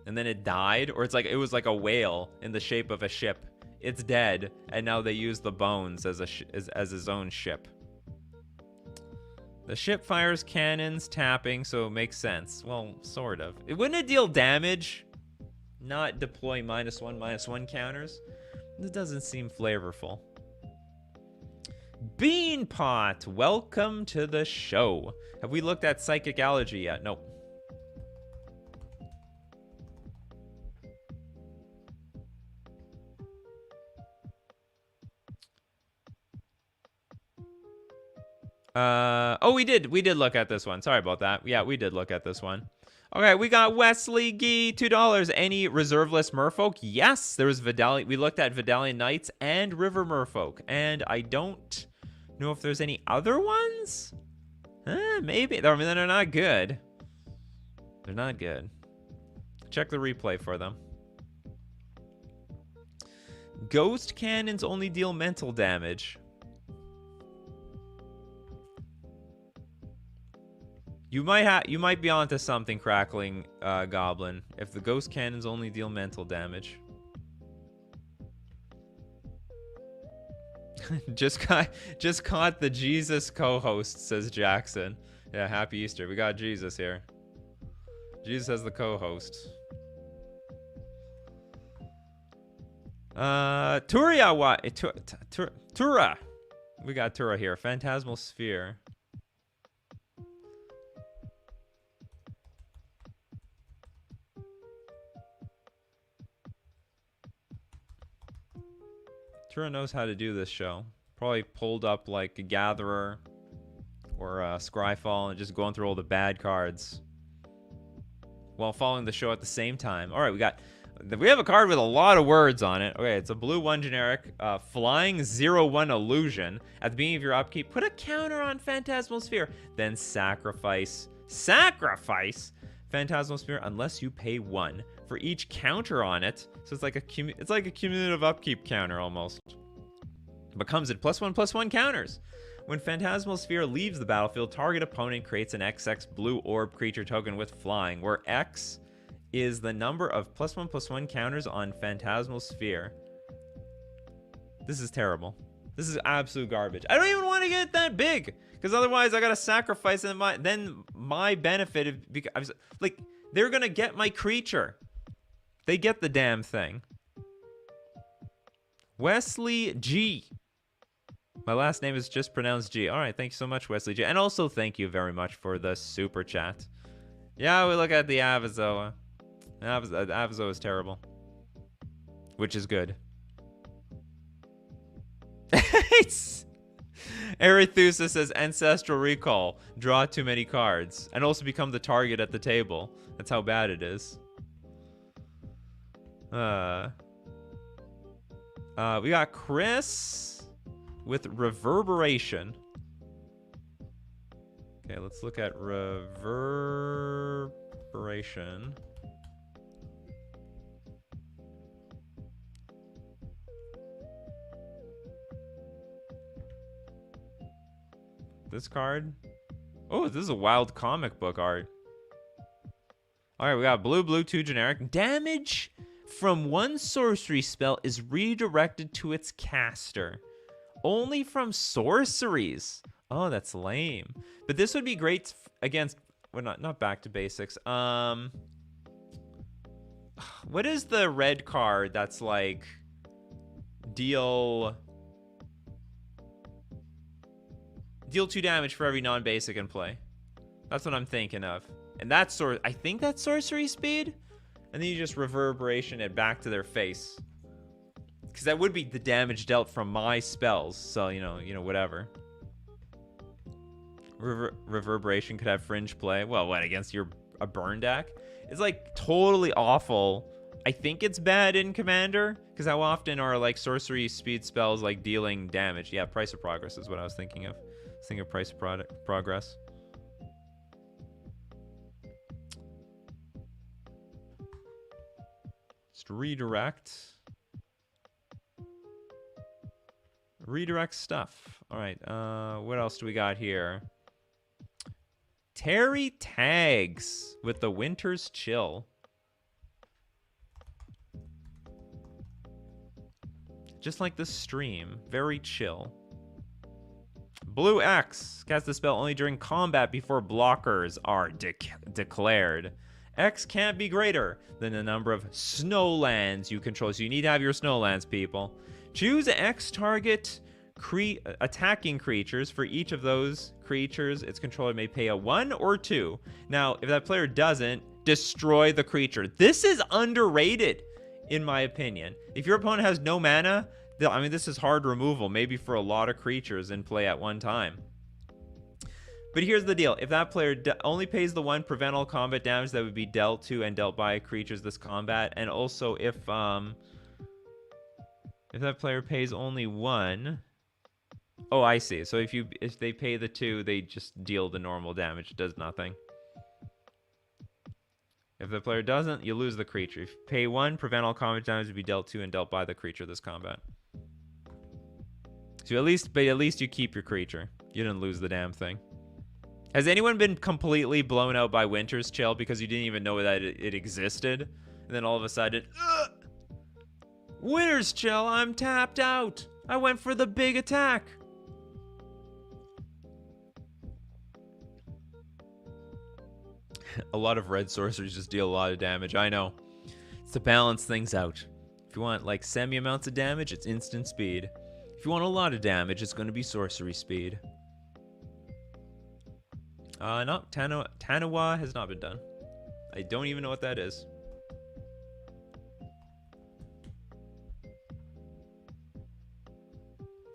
A: and then it died? Or it's like it was like a whale in the shape of a ship. It's dead, and now they use the bones as as his own ship. The ship fires cannons, tapping, so it makes sense. Well, sort of. Wouldn't it deal damage? Not deploy -1/-1 counters? This doesn't seem flavorful. Beanpot, welcome to the show. Have we looked at Psychic Allergy yet? Nope. Oh, we did look at this one. Sorry about that. Yeah, we did look at this one. Okay, we got Wesley Gee, $2. Any reserve list merfolk? Yes, there was Vidalian. We looked at Vidalian Knights and River Merfolk, and I don't know if there's any other ones. Maybe. I mean, they're not good. They're not good. Check the replay for them. Ghost cannons only deal mental damage. You might be onto something, Crackling Goblin. If the ghost cannons only deal mental damage. just caught the Jesus co-host, says Jackson. Yeah, happy Easter. We got Jesus here. Jesus as the co-host. Tura. We got Tura here. Phantasmal Sphere. Tura knows how to do this show. Probably pulled up like a Gatherer or Scryfall and just going through all the bad cards while following the show at the same time. All right, we got We have a card with a lot of words on it. Okay, it's a blue 1 generic, flying 0/1 illusion. At the beginning of your upkeep, put a counter on Phantasmal Sphere. Then sacrifice Phantasmal Sphere unless you pay 1 for each counter on it. So it's like a cumulative upkeep counter almost. But comes at +1/+1 counters. When Phantasmal Sphere leaves the battlefield, target opponent creates an XX blue orb creature token with flying, where X is the number of +1/+1 counters on Phantasmal Sphere. This is terrible. This is absolute garbage. I don't even want to get that big, because otherwise I gotta sacrifice it. Then my benefit, because like they're gonna get my creature. They get the damn thing. Wesley G. My last name is just pronounced G. All right, thank you so much, Wesley G. And also thank you very much for the super chat. Yeah, we look at the Avazoa. Avazoa is terrible, which is good. Arethusa says Ancestral Recall. Draw too many cards. And also become the target at the table. That's how bad it is. We got Chris with Reverberation. Okay, let's look at Reverberation. This card? Oh, this is a wild comic book art. Alright, we got blue 2 generic. Damage from 1 sorcery spell is redirected to its caster. Only from sorceries. Oh, that's lame. But this would be great against... Well, not back to basics. What is the red card that's like... Deal 2 damage for every non-basic in play. That's what I'm thinking of. And that's I think that's sorcery speed. And then you just reverberation it back to their face. Because that would be the damage dealt from my spells. So, you know, whatever. Reverberation could have fringe play. Well, what, against a burn deck? It's like totally awful. I think it's bad in Commander. Because how often are like sorcery speed spells like dealing damage? Yeah, Price of Progress is what I was thinking of. Think of Price of Progress. Just redirect. Redirect stuff. All right. What else do we got here? Terry Tags with the Winter's Chill. Just like the stream. Very chill. Blue X. Cast the spell only during combat before blockers are declared. X can't be greater than the number of snowlands you control. So you need to have your snowlands, people. Choose X target attacking creatures. For each of those creatures, its controller may pay a 1 or 2. Now, if that player doesn't, destroy the creature. This is underrated, in my opinion. If your opponent has no mana, I mean, this is hard removal, maybe for a lot of creatures in play at one time. But here's the deal. If that player only pays the 1, prevent all combat damage that would be dealt to and dealt by creatures this combat. And also, if that player pays only 1... Oh, I see. So if they pay the 2, they just deal the normal damage. It does nothing. If the player doesn't, you lose the creature. If you pay 1, prevent all combat damage to be dealt to and dealt by the creature this combat. So at least you keep your creature. You didn't lose the damn thing. Has anyone been completely blown out by Winter's Chill because you didn't even know that it existed? And then all of a sudden, Winter's Chill, I'm tapped out. I went for the big attack. A lot of red sorceries just deal a lot of damage. I know. It's to balance things out. If you want like semi amounts of damage, it's instant speed. If you want a lot of damage, it's going to be sorcery speed. No, Tanawa has not been done. I don't even know what that is.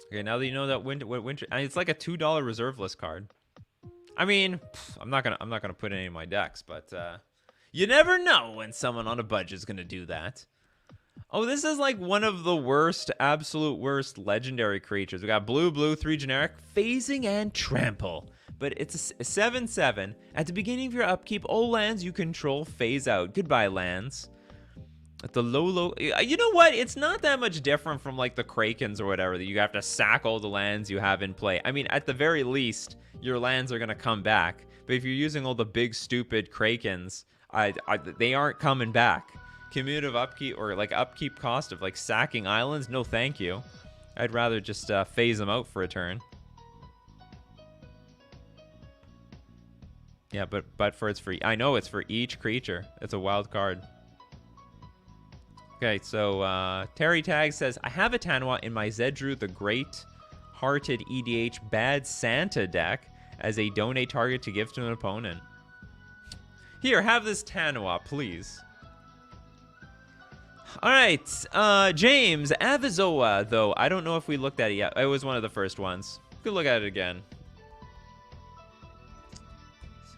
A: Okay, now that you know that winter, it's like a $2 reserve list card. I mean, I'm not gonna put any in my decks, but you never know when someone on a budget is gonna do that. Oh, this is like one of the worst, absolute worst legendary creatures. We got blue, 3 generic, phasing and trample. But it's a 7/7. At the beginning of your upkeep, all lands you control phase out. Goodbye, lands. At the low, you know what? It's not that much different from like the Krakens or whatever, that you have to sack all the lands you have in play. I mean, at the very least, your lands are gonna come back. But if you're using all the big stupid Krakens, they aren't coming back. Cumulative upkeep or like upkeep cost of like sacking islands, no thank you. I'd rather just phase them out for a turn. Yeah, but for it's for, I know it's for each creature. It's a wild card. Okay, so Terry Tag says, I have a Tanawa in my Zedru the Great-Hearted EDH Bad Santa deck as a donate target to give to an opponent. Here, have this Tanawa, please. All right, James Avizoa, though. I don't know if we looked at it yet. It was one of the first ones. Good look at it again.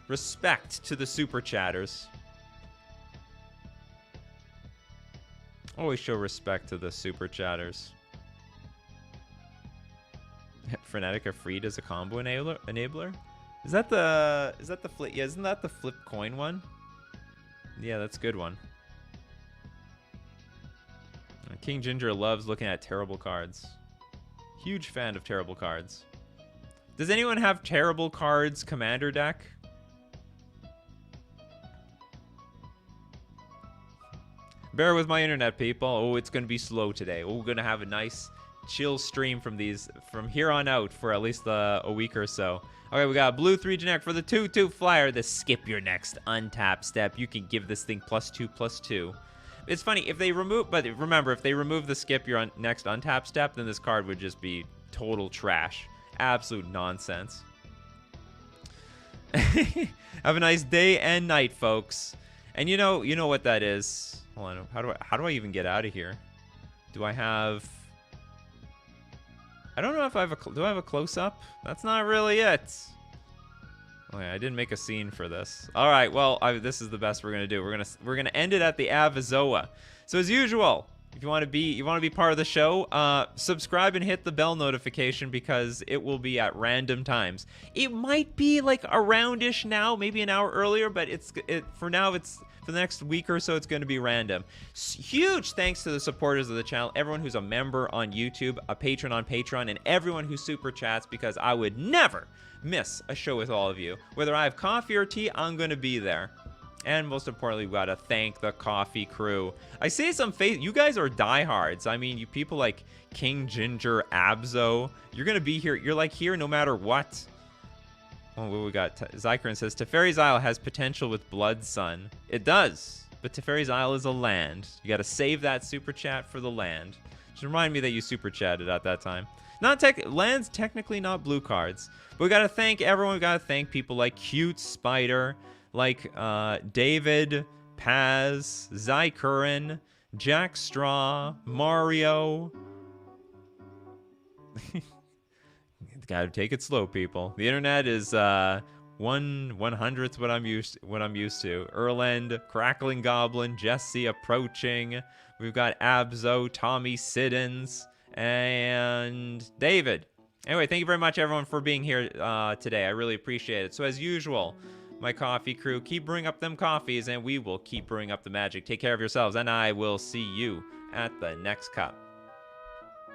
A: Respect to the super chatters. Always show respect to the super chatters. Frenetica Freed as a combo enabler? Is that the flip? Yeah, isn't that the flip coin one? Yeah, that's a good one. King Ginger loves looking at terrible cards. Huge fan of terrible cards. Does anyone have terrible cards commander deck? Bear with my internet, people. Oh, it's going to be slow today. Oh, we're going to have a nice chill stream from here on out for at least a week or so. Okay, we got blue 3 generic for the 2/2 flyer. The skip your next untap step. You can give this thing +2/+2. It's funny, if they remove, but remember, if they remove the skip your next untap step, then this card would just be total trash. Absolute nonsense. Have a nice day and night, folks. And you know what that is. Hold on, how do I even get out of here? Do I have... I don't know if I have do I have a close-up? That's not really it. Okay, I didn't make a scene for this. All right, well, this is the best we're gonna do. We're gonna end it at the Avizoa. So as usual, if you want to be part of the show, subscribe and hit the bell notification because it will be at random times. It might be like around-ish now, maybe an hour earlier, but for now it's for the next week or so it's going to be random. Huge thanks to the supporters of the channel, everyone who's a member on YouTube, a patron on Patreon, and everyone who super chats because I would never miss a show with all of you. Whether I have coffee or tea, I'm going to be there. And most importantly, we got to thank the coffee crew. I see some face. You guys are diehards. I mean, you people like King Ginger, Abzo. You're going to be here. You're like here no matter what. Oh, what we got? Zykerin says, Teferi's Isle has potential with Blood Sun. It does. But Teferi's Isle is a land. You got to save that super chat for the land. Just remind me that you super chatted at that time. Lands technically not blue cards. But we got to thank everyone. We got to thank people like Cute Spider, like David, Paz, Zykurin, Jack Straw, Mario. Gotta take it slow, people. The internet is 1/100th what I'm used to. Erland, Crackling Goblin, Jesse approaching. We've got Abzo, Tommy Siddons, and David. Anyway, thank you very much, everyone, for being here today. I really appreciate it. So as usual, my coffee crew, keep brewing up them coffees, and we will keep brewing up the magic. Take care of yourselves, and I will see you at the next cup.